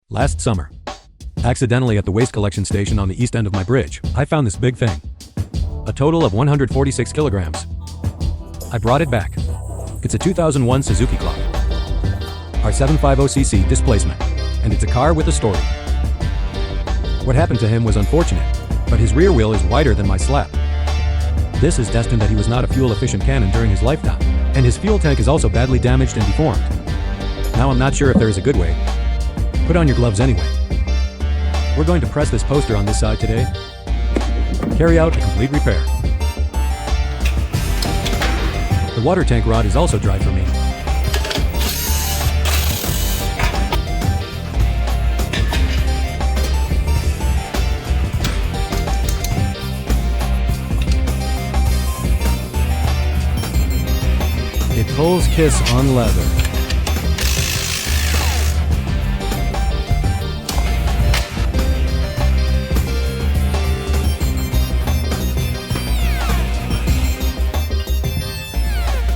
Last summer, accidentally at the waste collection station on the east end of my bridge, I found this big thing. A total of 146 kilograms. I brought it back. It's a 2001 Suzuki R750cc displacement, and it's a car with a story. What happened to him was unfortunate, but his rear wheel is wider than my slab. This is destined that he was not a fuel-efficient cannon during his lifetime, and his fuel tank is also badly damaged and deformed. Now I'm not sure if there is a good way. Put on your gloves anyway. We're going to press this poster on this side today. Carry out a complete repair. The water tank rod is also dry for me. It pulls kiss on leather.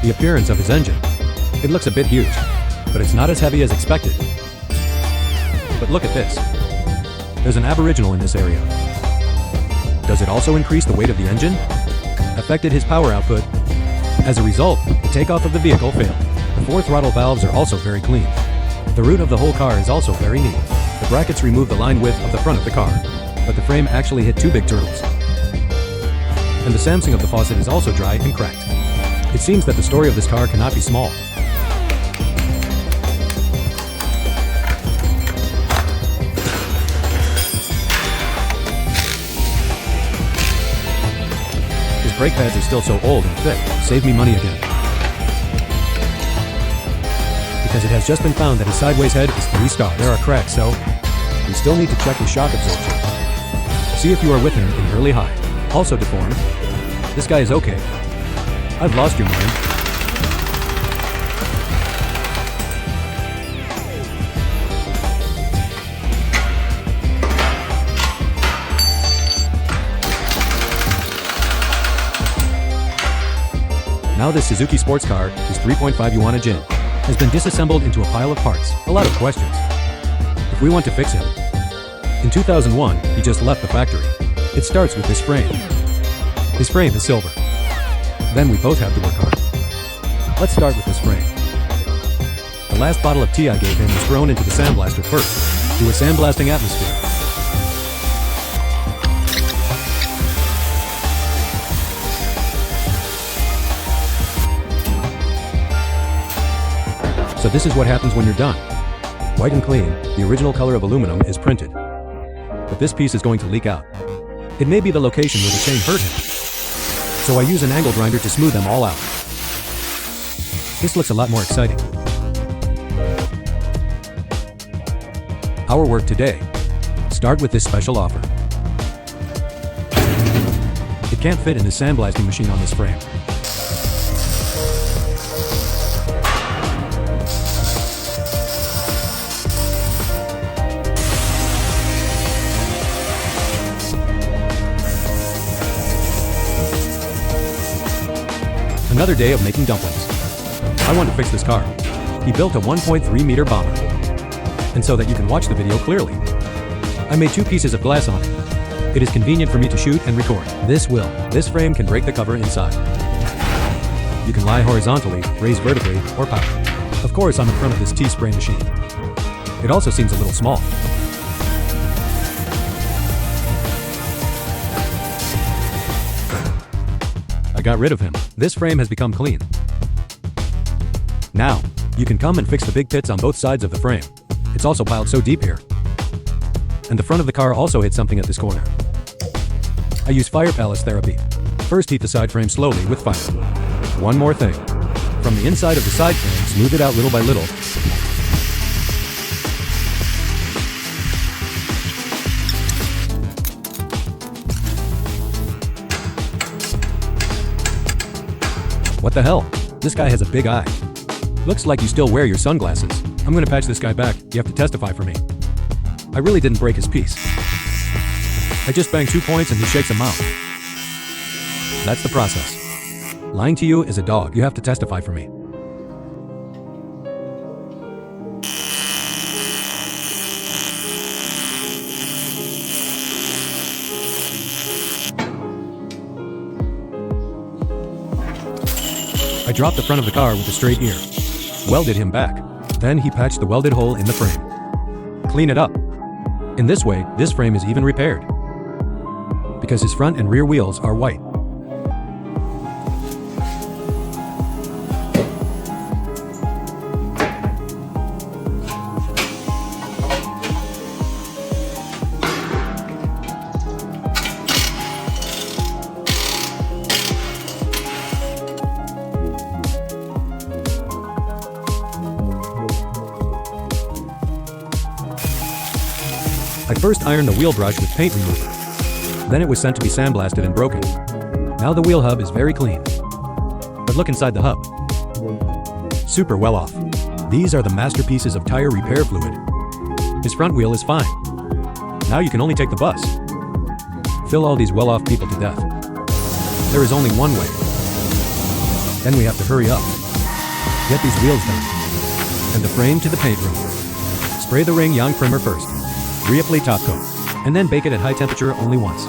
The appearance of his engine. It looks a bit huge, but it's not as heavy as expected. But look at this. There's an aboriginal in this area. Does it also increase the weight of the engine? Affected his power output. As a result, the takeoff of the vehicle failed. The 4 throttle valves are also very clean. The root of the whole car is also very neat. The brackets remove the line width of the front of the car, but the frame actually hit 2 big turtles. And the Samsung of the faucet is also dry and cracked. It seems that the story of this car cannot be small. His brake pads are still so old and thick. Save me money again. Because it has just been found that his sideways head is 3 stars. There are cracks, so we still need to check his shock absorption. See if you are with him in early high. Also deformed. This guy is okay. I've lost your mind. Now this Suzuki sports car, his 3.5 yuan a gin, has been disassembled into a pile of parts. A lot of questions. If we want to fix him. In 2001, he just left the factory. It starts with this frame. His frame is silver. Then we both have to work hard. Let's start with this frame. The last bottle of tea I gave him was thrown into the sandblaster first, to a sandblasting atmosphere. So this is what happens when you're done. White and clean, the original color of aluminum is printed. But this piece is going to leak out. It may be the location where the chain hurt him. So I use an angle grinder to smooth them all out. This looks a lot more exciting. Our work today. Start with this special offer. It can't fit in the sandblasting machine on this frame. Another day of making dumplings. I want to fix this car. He built a 1.3 meter bomber. And so that you can watch the video clearly, I made 2 pieces of glass on it. It is convenient for me to shoot and record. This frame can break the cover inside. You can lie horizontally, raise vertically, or power. Of course, I'm in front of this tea spray machine. It also seems a little small. I got rid of him. This frame has become clean. Now, you can come and fix the big pits on both sides of the frame. It's also piled so deep here. And the front of the car also hit something at this corner. I use fire palace therapy. First heat the side frame slowly with fire. One more thing. From the inside of the side frame, smooth it out little by little. What the hell? This guy has a big eye. Looks like you still wear your sunglasses. I'm gonna patch this guy back. You have to testify for me. I really didn't break his piece. I just banged 2 points and he shakes a mouth. That's the process. Lying to you is a dog. You have to testify for me. dropped the front of the car with a straight ear, welded him back. Then he patched the welded hole in the frame. Clean it up. In this way, this frame is even repaired, because his front and rear wheels are white. I first ironed the wheel brush with paint remover. Then it was sent to be sandblasted and broken. Now the wheel hub is very clean. But look inside the hub. Super well off. These are the masterpieces of tire repair fluid. His front wheel is fine. Now you can only take the bus. Fill all these well-off people to death. There is only one way. Then we have to hurry up. Get these wheels done. And the frame to the paint room. Spray the ring yang primer first. Reapply top coat, and then bake it at high temperature only once.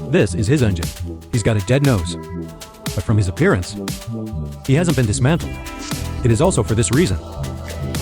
This is his engine. He's got a dead nose. But from his appearance, he hasn't been dismantled. It is also for this reason.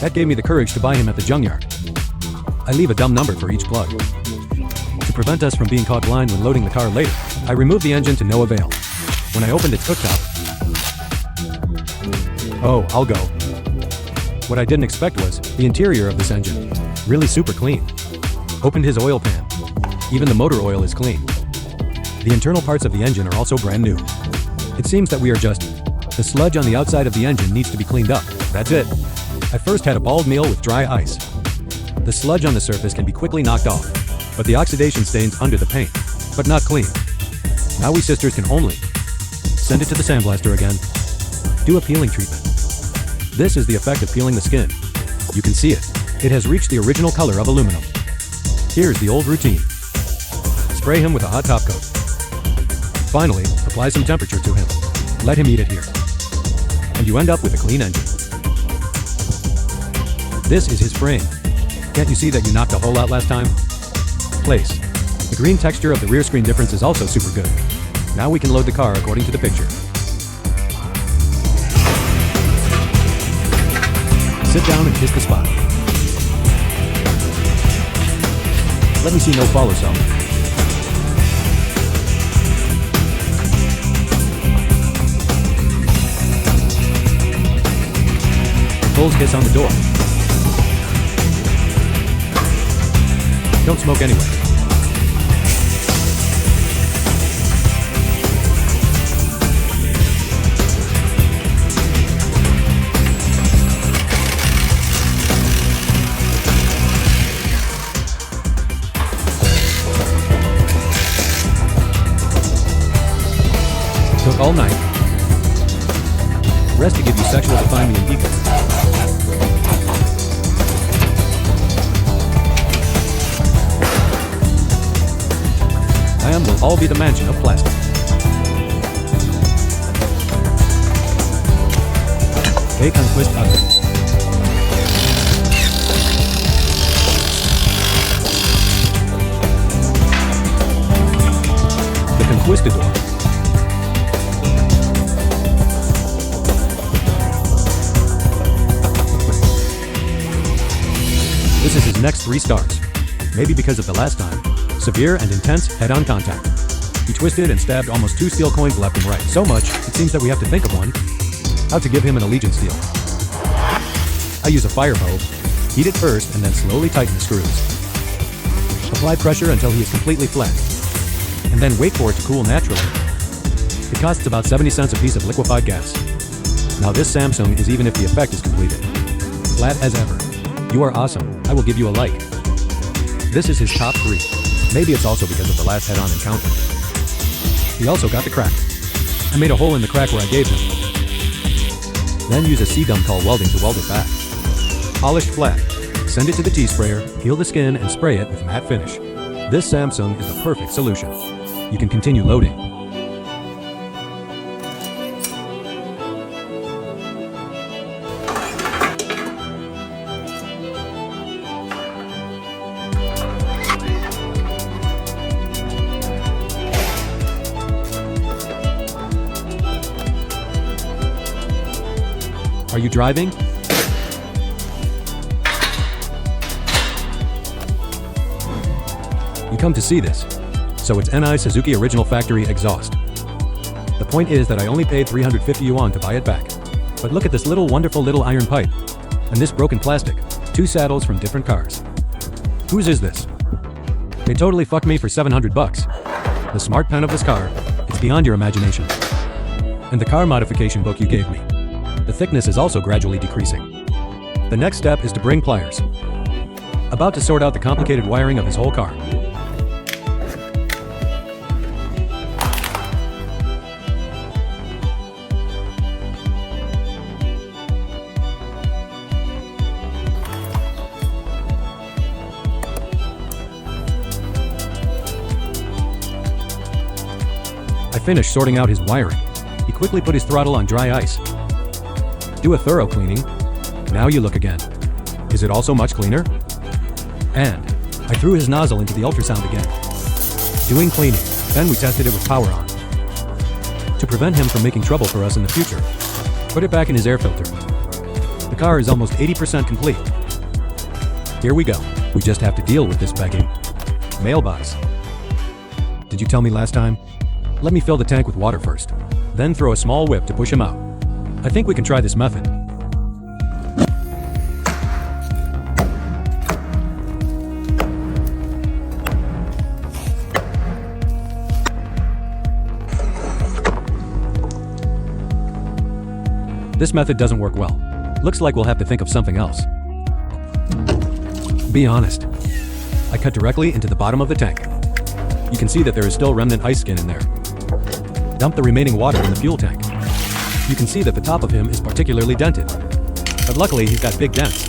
That gave me the courage to buy him at the junkyard. I leave a dumb number for each plug. To prevent us from being caught blind when loading the car later, I removed the engine to no avail. When I opened its cooktop, oh, I'll go. What I didn't expect was the interior of this engine. Really super clean. Opened his oil pan. Even the motor oil is clean. The internal parts of the engine are also brand new. It seems that we are just... The sludge on the outside of the engine needs to be cleaned up. That's it. I first had a bald meal with dry ice. The sludge on the surface can be quickly knocked off, but the oxidation stains under the paint, but not clean. Now we sisters can only send it to the sandblaster again. Do a peeling treatment. This is the effect of peeling the skin. You can see it. It has reached the original color of aluminum. Here's the old routine. Spray him with a hot top coat. Finally, apply some temperature to him. Let him eat it here. And you end up with a clean engine. This is his frame. Can't you see that you knocked a hole out last time? Place. The green texture of the rear screen difference is also super good. Now we can load the car according to the picture. Sit down and kiss the spot. Let me see no follow some. Bull's kiss on the door. Don't smoke anyway. Took all night. Rest to give you sexual autonomy and ego. Will all be the mansion of plastic. Bake and twist oven. The Conquistador. This is his next 3 stars. Maybe because of the last time. Severe and intense head-on contact. He twisted and stabbed almost 2 steel coins left and right. So much, it seems that we have to think of one. How to give him an Allegiance steel. I use a fire hose. Heat it first and then slowly tighten the screws. Apply pressure until he is completely flat. And then wait for it to cool naturally. It costs about 70 cents a piece of liquefied gas. Now this Samsung is even if the effect is completed. Flat as ever. You are awesome. I will give you a like. This is his top 3. Maybe it's also because of the last head-on encounter. He also got the crack. I made a hole in the crack where I gave him. Then use a C-gum tall welding to weld it back. Polished flat. Send it to the T-sprayer, peel the skin, and spray it with matte finish. This Samsung is the perfect solution. You can continue loading. Are you driving? You come to see this. So it's NI Suzuki original factory exhaust. The point is that I only paid 350 yuan to buy it back. But look at this wonderful little iron pipe. And this broken plastic. 2 saddles from different cars. Whose is this? They totally fucked me for 700 bucks. The smart pen of this car, it's beyond your imagination. And the car modification book you gave me. The thickness is also gradually decreasing. The next step is to bring pliers. About to sort out the complicated wiring of his whole car. I finished sorting out his wiring. He quickly put his throttle on dry ice. Do a thorough cleaning. Now you look again. Is it also much cleaner? And I threw his nozzle into the ultrasound again. Doing cleaning. Then we tested it with power on. To prevent him from making trouble for us in the future, put it back in his air filter. The car is almost 80% complete. Here we go. We just have to deal with this begging. Mailbox. Did you tell me last time? Let me fill the tank with water first. Then throw a small whip to push him out. I think we can try this method. This method doesn't work well. Looks like we'll have to think of something else. Be honest. I cut directly into the bottom of the tank. You can see that there is still remnant ice skin in there. Dump the remaining water in the fuel tank. You can see that the top of him is particularly dented. But luckily he's got big dents.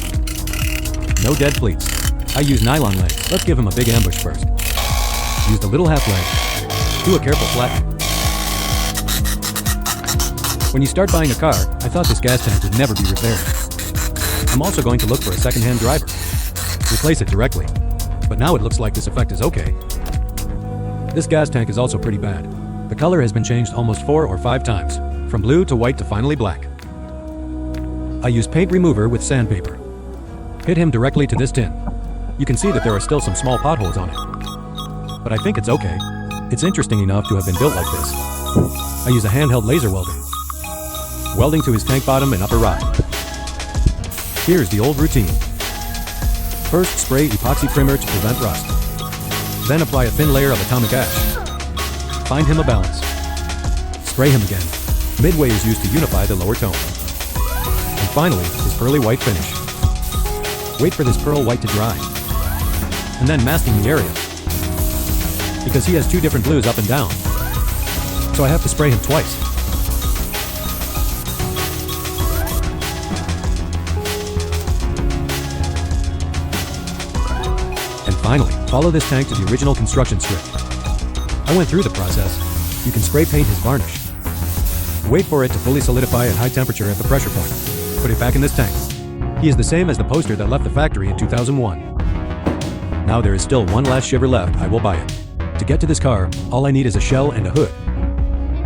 No dead pleats. I use nylon legs. Let's give him a big ambush first. Use the little half leg. Do a careful flatten. When you start buying a car, I thought this gas tank would never be repaired. I'm also going to look for a second-hand driver. Replace it directly. But now it looks like this effect is okay. This gas tank is also pretty bad. The color has been changed almost 4 or 5 times, from blue to white to finally black. I use paint remover with sandpaper. Hit him directly to this tin. You can see that there are still some small potholes on it. But I think it's okay. It's interesting enough to have been built like this. I use a handheld laser welder. Welding to his tank bottom and upper rod. Here's the old routine. First, spray epoxy primer to prevent rust. Then apply a thin layer of atomic ash. Find him a balance. Spray him again. Midway is used to unify the lower tone. And finally, his pearly white finish. Wait for this pearl white to dry. And then masking the area. Because he has 2 different blues up and down. So I have to spray him twice. And finally, follow this tank to the original construction script. I went through the process. You can spray paint his varnish. Wait for it to fully solidify at high temperature at the pressure point. Put it back in this tank. He is the same as the poster that left the factory in 2001. Now there is still one last shiver left. I will buy it. To get to this car, all I need is a shell and a hood.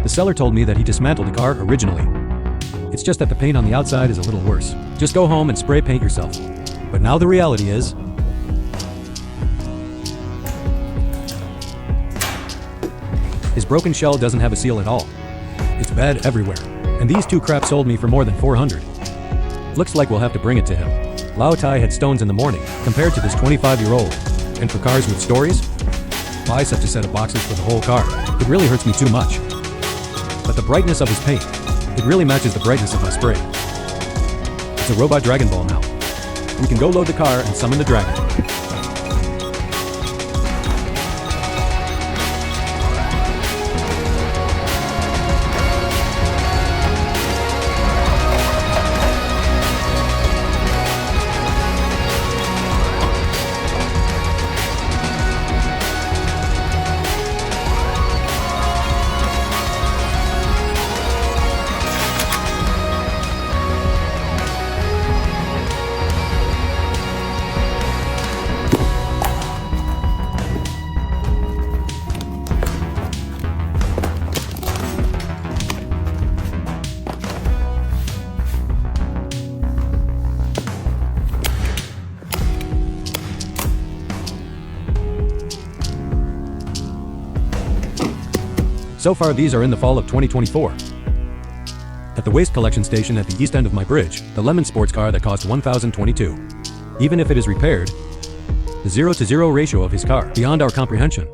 The seller told me that he dismantled the car originally. It's just that the paint on the outside is a little worse. Just go home and spray paint yourself. But now the reality is, his broken shell doesn't have a seal at all. It's bad everywhere. And these 2 craps sold me for more than 400. Looks like we'll have to bring it to him. Lao Tai had stones in the morning, compared to this 25-year-old. And for cars with stories, buy such a set of boxes for the whole car. It really hurts me too much. But the brightness of his paint, it really matches the brightness of my spray. It's a robot Dragon Ball now. We can go load the car and summon the dragon. So far these are in the fall of 2024. At the waste collection station at the east end of my bridge, the lemon sports car that cost $1,022. Even if it is repaired, the 0-to-0 ratio of his car, beyond our comprehension.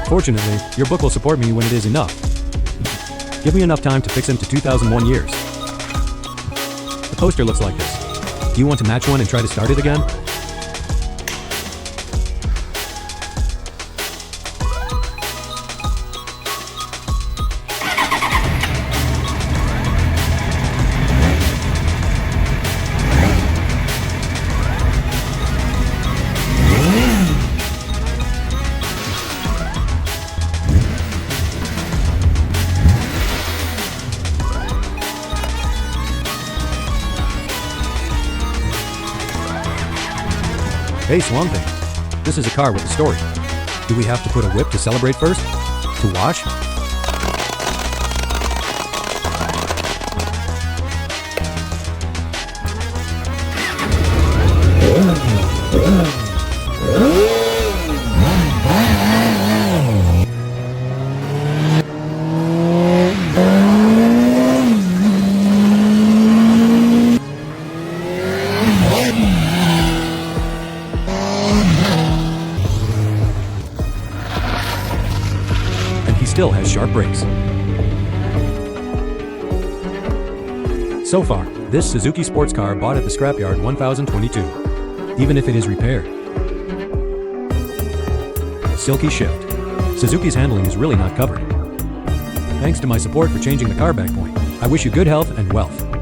Fortunately, your book will support me when it is enough. Give me enough time to fix him to 2001 years. The poster looks like this. Do you want to match one and try to start it again? Hey Swampy, this is a car with a story. Do we have to put a whip to celebrate first? To wash? Still has sharp brakes. So far, this Suzuki sports car bought at the scrapyard $1,022, even if it is repaired. Silky shift. Suzuki's handling is really not covered. Thanks to my support for changing the car back point. I wish you good health and wealth.